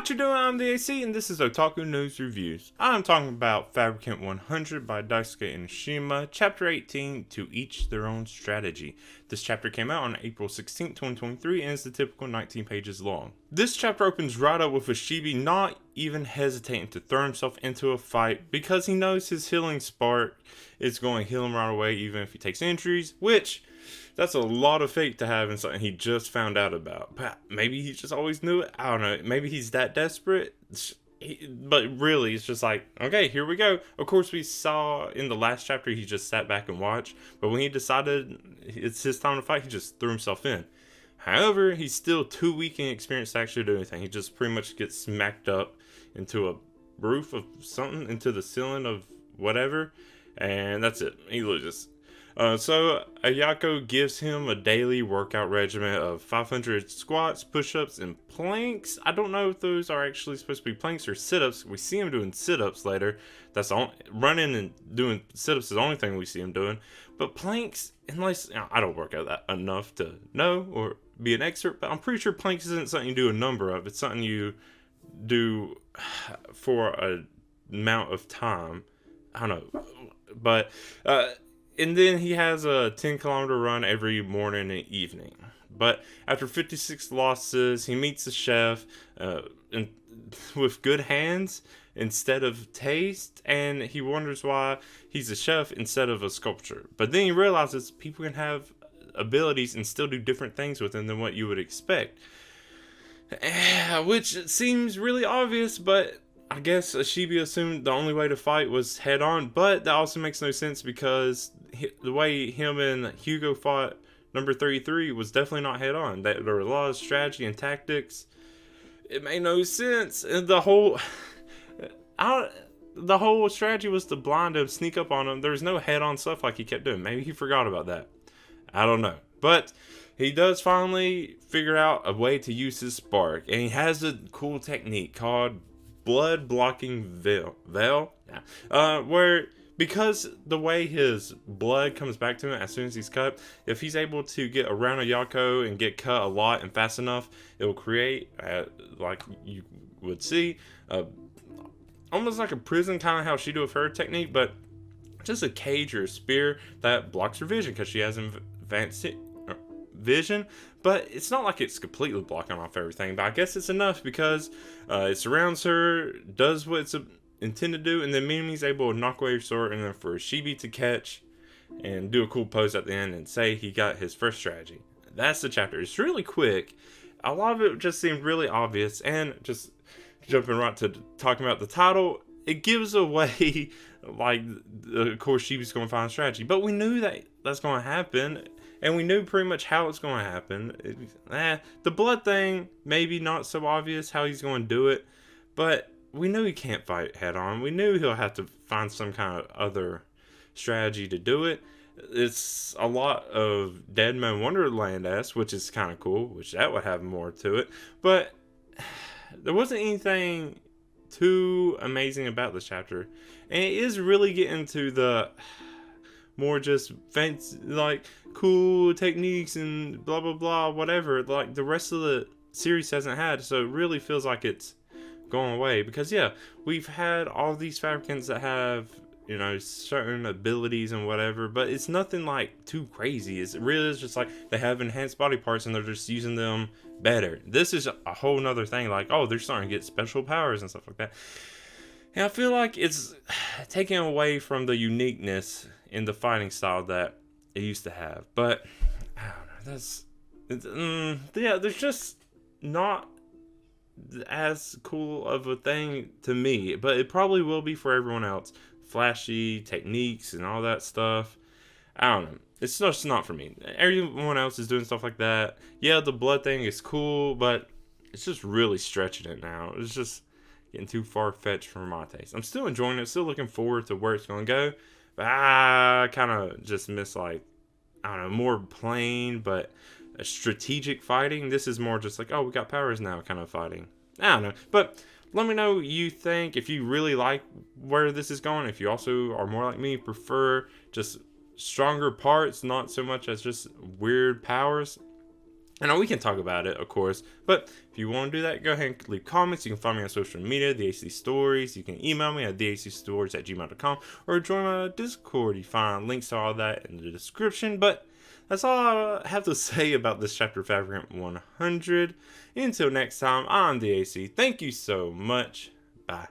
What you doing? I'm the AC, and this is Otaku News Reviews. I'm talking about Fabricant 100 by Daisuke Enoshima, Chapter 18, To Each Their Own Strategy. This chapter came out on April 16, 2023, and is the typical 19 pages long. This chapter opens right up with Ashibi not even hesitating to throw himself into a fight because he knows his healing spark is going to heal him right away even if he takes injuries, which... that's a lot of faith to have in something he just found out about. But maybe he just always knew it. I don't know. Maybe he's that desperate. But really, it's just like, okay, here we go. Of course, we saw in the last chapter, he just sat back and watched. But when he decided it's his time to fight, he just threw himself in. However, he's still too weak and experienced to actually do anything. He just pretty much gets smacked up into a roof of something, into the ceiling of whatever. And that's it. He loses. So Ayako gives him a daily workout regimen of 500 squats, push-ups, and planks. I don't know if those are actually supposed to be planks or sit-ups. We see him doing sit-ups later. That's all. Running and doing sit-ups is the only thing we see him doing. But planks, unless I don't work out that enough to know or be an expert, but I'm pretty sure planks isn't something you do a number of. It's something you do for a amount of time. I don't know, but and then he has a 10-kilometer run every morning and evening. But after 56 losses, he meets the chef with good hands instead of taste. And he wonders why he's a chef instead of a sculptor. But then he realizes people can have abilities and still do different things with them than what you would expect. Which seems really obvious, but... I guess Ashibi assumed the only way to fight was head on, but that also makes no sense because the way him and Hugo fought number 33 was definitely not head on. There were a lot of strategy and tactics. It made no sense. And the whole strategy was to blind him, sneak up on him. There was no head on stuff like he kept doing. Maybe he forgot about that. I don't know. But he does finally figure out a way to use his spark, and he has a cool technique called blood blocking veil, where because the way his blood comes back to him as soon as he's cut, if he's able to get around ayako and get cut a lot and fast enough, it will create like you would see almost like a prison, kind of how she do with her technique, but just a cage or a spear that blocks her vision because she has advanced vision. But it's not like it's completely blocking off everything, but I guess it's enough because it surrounds her, does what it's intended to do, and then minmin's able to knock away her sword, and then for Ashibi to catch and do a cool pose at the end and say he got his first strategy. That's the chapter. It's really quick. A lot of it just seemed really obvious, and just jumping right to talking about the title, it gives away like of course Shibi's going to find a strategy, but we knew that that's going to happen. And we knew pretty much how it's going to happen. The blood thing, maybe not so obvious how he's going to do it. But we knew he can't fight head on. We knew he'll have to find some kind of other strategy to do it. It's a lot of Dead Man Wonderland-esque, which is kind of cool. Which that would have more to it. But there wasn't anything too amazing about this chapter. And it is really getting to the... more just fancy, like cool techniques and blah blah blah whatever like the rest of the series hasn't had, so it really feels like it's going away because we've had all these fabricants that have certain abilities and whatever, but it's nothing like too crazy. It really is just like they have enhanced body parts and they're just using them better. This is a whole nother thing, like they're starting to get special powers and stuff like that, and I feel like it's taking away from the uniqueness in the fighting style that it used to have. But I don't know, there's just not as cool of a thing to me, but it probably will be for everyone else. Flashy techniques and all that stuff, I don't know, it's just not for me. Everyone else is doing stuff like that. The blood thing is cool, but it's just really stretching it now. It's just getting too far-fetched for my taste. I'm still enjoying it, still looking forward to where it's going to go. But I kind of just miss, like, I don't know, more plain but strategic fighting. This is more just like, we got powers now kind of fighting. I don't know. But let me know what you think. If you really like where this is going. If you also are more like me, prefer just stronger parts, not so much as just weird powers. And we can talk about it, of course. But if you want to do that, go ahead and leave comments. You can find me on social media, The AC Stories. You can email me at theacstories@gmail.com or join my Discord. You find links to all that in the description. But that's all I have to say about this chapter, Fabricant 100. Until next time, I'm The AC. Thank you so much. Bye.